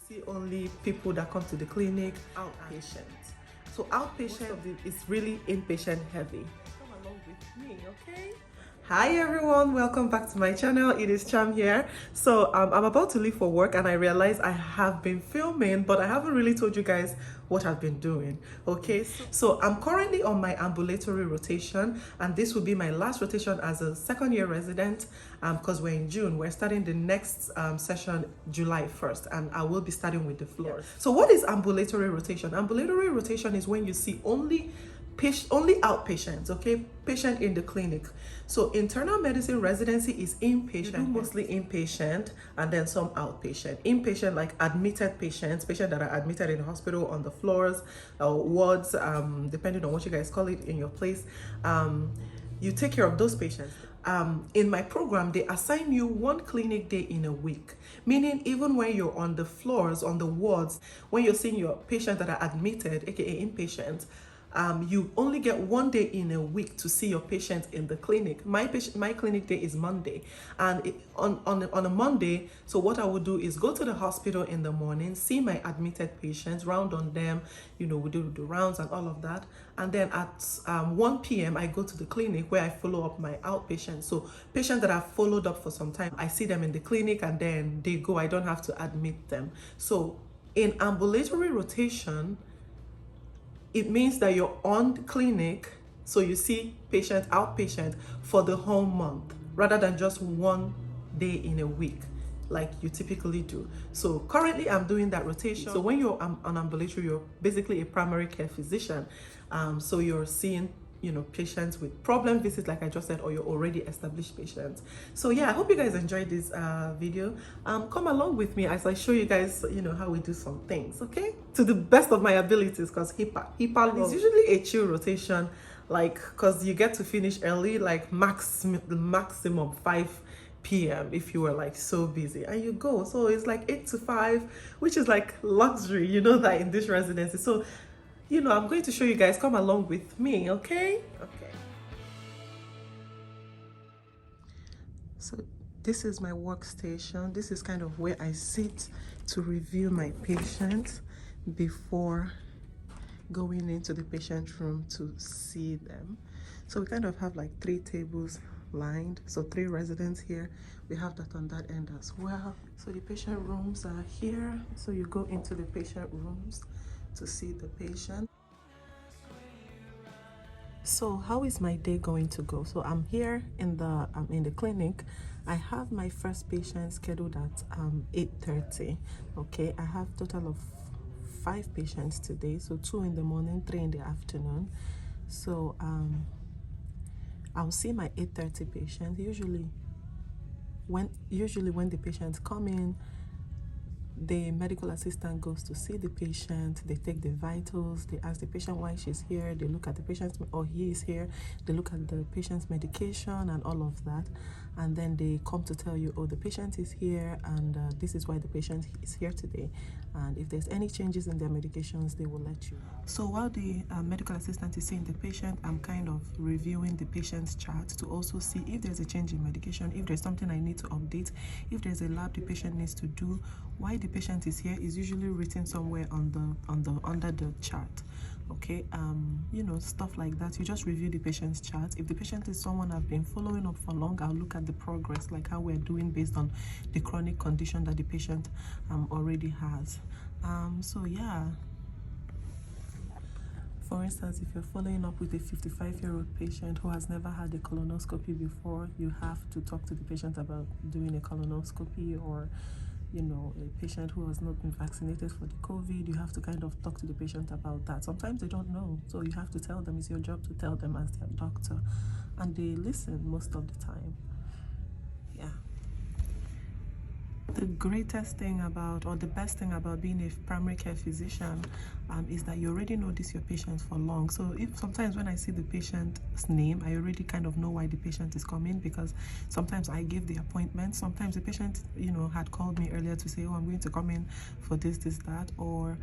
see only people that come to the clinic, outpatient. So outpatient is really inpatient heavy. Come along with me, okay? Hi everyone, welcome back to my channel. It is Cham here. So I'm about to leave for work and I realized I have been filming, but I haven't really told you guys what I've been doing. Okay, so I'm currently on my ambulatory rotation, and this will be my last rotation as a second year resident, because we're in June. We're starting the next session July 1st, and I will be starting with the floors. So what is ambulatory rotation? Ambulatory rotation is when you see only outpatients, okay? Patient in the clinic. So internal medicine residency is inpatient, mostly inpatient, and then some outpatient. Inpatient, like admitted patients that are admitted in the hospital on the floors or wards, depending on what you guys call it in your place. You take care of those patients. In my program, they assign you one clinic day in a week, meaning even when you're on the floors, on the wards, when you're seeing your patients that are admitted, aka inpatient, you only get one day in a week to see your patient in the clinic. My clinic day is Monday, and on a Monday, so what I would do is go to the hospital in the morning, see my admitted patients, round on them, we do the rounds and all of that, and then at 1 p.m. I go to the clinic where I follow up my outpatients. So patients that I've followed up for some time, I see them in the clinic and then they go. I don't have to admit them. So in ambulatory rotation, it means that you're on clinic, so you see patient, outpatient for the whole month rather than just one day in a week like you typically do. So currently I'm doing that rotation. So when you're on ambulatory, you're basically a primary care physician. So you're seeing patients with problem visits, like I just said, or your already established patients. So yeah, I hope you guys enjoyed this video. Come along with me as I show you guys how we do some things, okay, to the best of my abilities, because HIPAA is usually a chill rotation, like, because you get to finish early, like maximum 5 p.m. if you were like so busy, and you go. So it's like 8 to 5, which is like luxury, that in this residency. So I'm going to show you guys. Come along with me, okay? Okay. So this is my workstation. This is kind of where I sit to review my patients before going into the patient room to see them. So we kind of have like 3 tables lined, so 3 residents here. We have that on that end as well. So the patient rooms are here. So you go into the patient rooms to see the patient. So how is my day going to go? So I'm here in the clinic. I have my first patient scheduled at 8:30. Okay, I have total of 5 patients today, so 2 in the morning, 3 in the afternoon. So I'll see my 8:30 patient. Usually when the patients come in, the medical assistant goes to see the patient. They take the vitals, they ask the patient why she's here, they look at the patient, or he is here, they look at the patient's medication and all of that, and then they come to tell you, oh, the patient is here, and this is why the patient is here today, and if there's any changes in their medications, they will let you know. So while the medical assistant is seeing the patient, I'm kind of reviewing the patient's chart to also see if there's a change in medication, if there's something I need to update, if there's a lab the patient needs to do. Why the patient is here is usually written somewhere under the chart, okay? Stuff like that. You just review the patient's chart. If the patient is someone I've been following up for long, I'll look at the progress, like how we're doing based on the chronic condition that the patient already has. So yeah, for instance, if you're following up with a 55-year-old patient who has never had a colonoscopy before, you have to talk to the patient about doing a colonoscopy, or a patient who has not been vaccinated for the COVID, you have to kind of talk to the patient about that. Sometimes they don't know, so you have to tell them. It's your job to tell them as their doctor, and they listen most of the time. Yeah. The greatest thing about, or the best thing about being a primary care physician is that you already know your patients for long. So sometimes when I see the patient's name, I already kind of know why the patient is coming, because sometimes I give the appointment. Sometimes the patient, had called me earlier to say, oh, I'm going to come in for this, that, or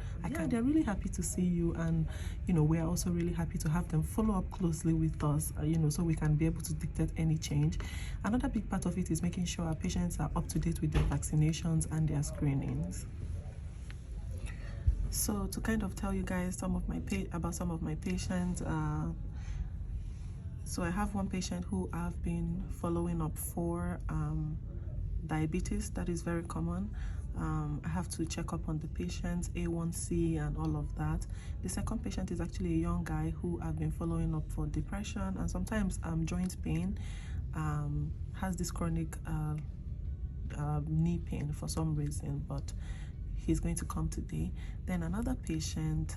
they're really happy to see you, and we're also really happy to have them follow up closely with us, so we can be able to dictate any change. Another big part of it is making sure our patients are up to date with their vaccinations and their screenings. So to kind of tell you guys about some of my patients, so I have one patient who I've been following up for diabetes. That is very common. I have to check up on the patient's A1C and all of that. The second patient is actually a young guy who I've been following up for depression and sometimes joint pain. Has this chronic knee pain for some reason, but he's going to come today. Then another patient,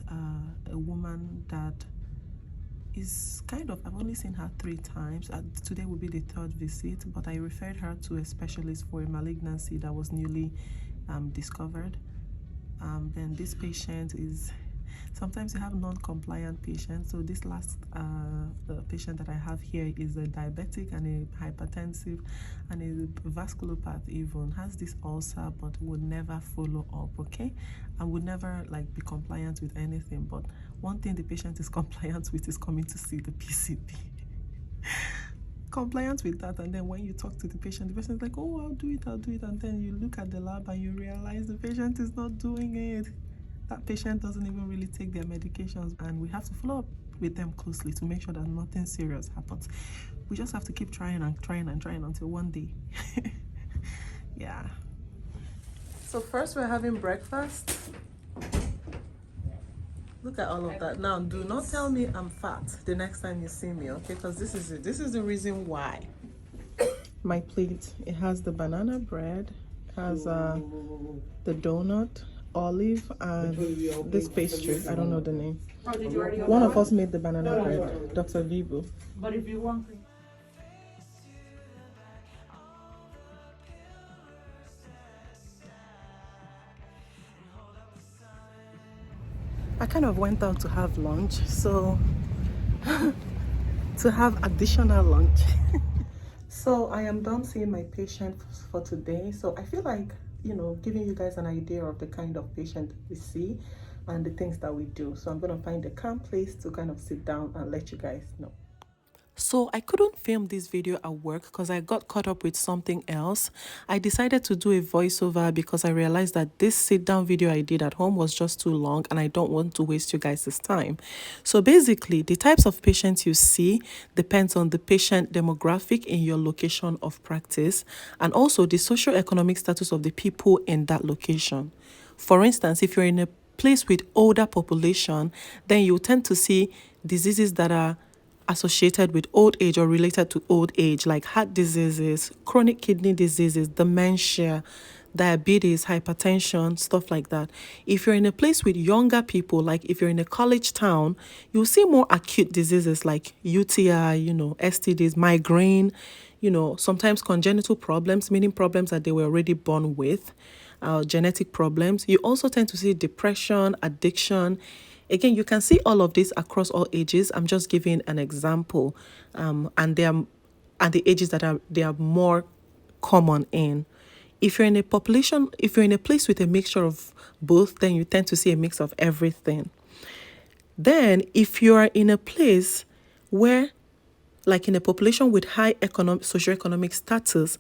a woman that is kind of, I've only seen her 3 times. Today will be the 3rd visit, but I referred her to a specialist for a malignancy that was newly discovered. Then this patient is, sometimes you have non-compliant patients. So this last patient that I have here is a diabetic and a hypertensive and a vasculopath, even has this ulcer but would never follow up, okay, and would never like be compliant with anything. But one thing the patient is compliant with is coming to see the PCP. Compliant with that, and then when you talk to the patient is like, oh, I'll do it, and then you look at the lab and you realize the patient is not doing it. That patient doesn't even really take their medications, and we have to follow up with them closely to make sure that nothing serious happens. We just have to keep trying until one day. Yeah. So first we're having breakfast. Look at all of that. Now do not tell me I'm fat the next time you see me, okay? Because this is the reason why. My plate, it has the banana bread, has the donut, olive, and this pastry. I don't know the name. One of us made the banana bread, Dr. Vivo. But if you want, I kind of went out to have lunch, so to have additional lunch. So I am done seeing my patient for today. So I feel like, you know, giving you guys an idea of the kind of patient we see and the things that we do. So I'm going to find a calm place to kind of sit down and let you guys know. So I couldn't film this video at work because I got caught up with something else. I decided to do a voiceover because I realized that this sit down video I did at home was just too long and I don't want to waste you guys' time. So basically, the types of patients you see depends on the patient demographic in your location of practice and also the socioeconomic status of the people in that location. For instance, if you're in a place with older population, then you tend to see diseases that are associated with old age or related to old age, like heart diseases, chronic kidney diseases, dementia, diabetes, hypertension, stuff like that. If you're in a place with younger people, like if you're in a college town, you'll see more acute diseases like UTI, you know, STDs, migraine, you know, sometimes congenital problems, meaning problems that they were already born with, genetic problems. You also tend to see depression, addiction. Again, you can see all of this across all ages. I'm just giving an example, and the ages that they are more common in. If you're in a population, if you're in a place with a mixture of both, then you tend to see a mix of everything. Then, if you are in a place where, like in a population with high socioeconomic status,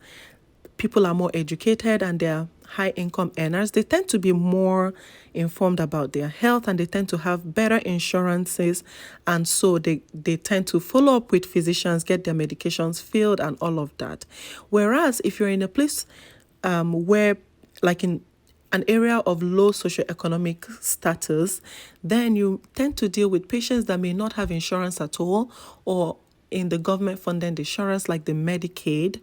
people are more educated and they're high income earners, they tend to be more informed about their health and they tend to have better insurances, and so they tend to follow up with physicians, get their medications filled and all of that. Whereas if you're in a place where, like in an area of low socioeconomic status, then you tend to deal with patients that may not have insurance at all or in the government funded insurance like the Medicaid.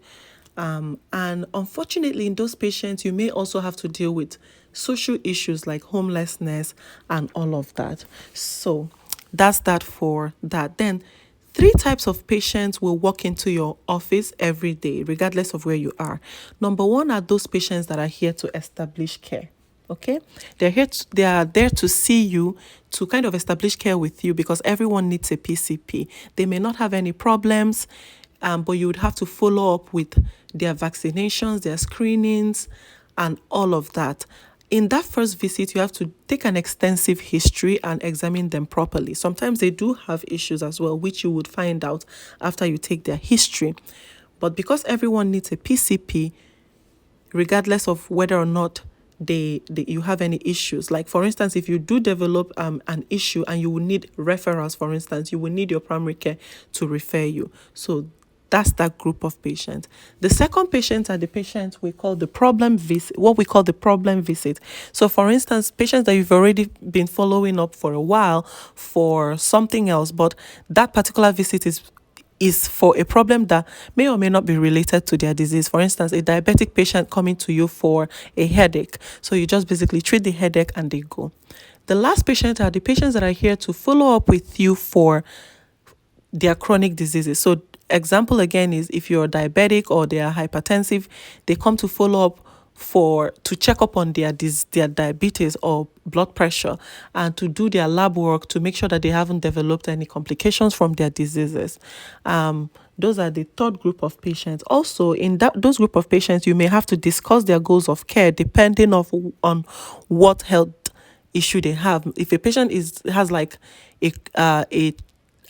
And unfortunately, in those patients, you may also have to deal with social issues like homelessness and all of that. So that's that for that. Then 3 types of patients will walk into your office every day, regardless of where you are. Number 1 are those patients that are here to establish care. Okay, they are there to see you, to kind of establish care with you, because everyone needs a PCP. They may not have any problems, but you would have to follow up with their vaccinations, their screenings, and all of that. In that first visit, you have to take an extensive history and examine them properly. Sometimes they do have issues as well, which you would find out after you take their history. But because everyone needs a PCP, regardless of whether or not you have any issues. Like for instance, if you do develop an issue and you will need referrals, for instance, you will need your primary care to refer you. So that's that group of patients. The second patients are the patients we call the problem visit, what we call the problem visit. So for instance, patients that you've already been following up for a while for something else, but that particular visit is for a problem that may or may not be related to their disease. For instance, a diabetic patient coming to you for a headache. So you just basically treat the headache and they go. The last patient are the patients that are here to follow up with you for their chronic diseases. So example again is if you're diabetic or they are hypertensive, they come to follow up to check up on their diabetes or blood pressure and to do their lab work to make sure that they haven't developed any complications from their diseases. Those are the third group of patients. Also, in those group of patients, you may have to discuss their goals of care depending on what health issue they have. If a patient has like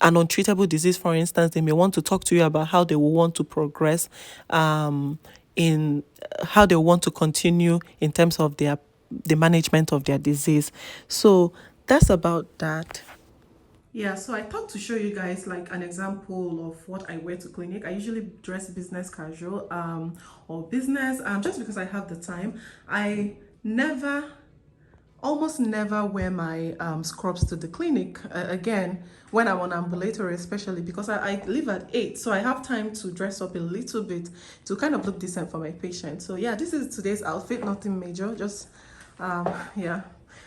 an untreatable disease, for instance, they may want to talk to you about how they will want to progress in how they want to continue in terms of the management of their disease. So that's about that. Yeah, so I thought to show you guys like an example of what I wear to clinic. I usually dress business casual or business just because I have the time. I almost never wear my scrubs to the clinic again when I'm on ambulatory, especially because I leave at 8, so I have time to dress up a little bit to kind of look decent for my patient. So yeah, this is today's outfit, nothing major, just yeah,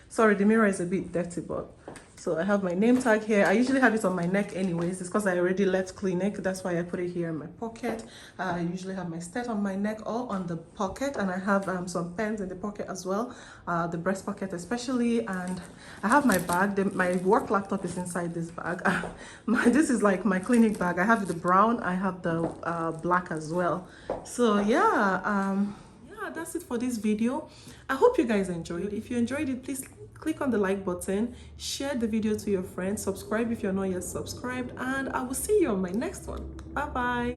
sorry, the mirror is a bit dirty, but so I have my name tag here. I usually have it on my neck anyways. It's because I already left clinic. That's why I put it here in my pocket. I usually have my stat on my neck or on the pocket, and I have some pens in the pocket as well, the breast pocket especially. And I have my bag. My work laptop is inside this bag. This is like my clinic bag. I have the brown. I have the black as well. So yeah, that's it for this video. I hope you guys enjoyed. If you enjoyed it, please click on the like button, share the video to your friends, subscribe if you're not yet subscribed, and I will see you on my next one. Bye bye.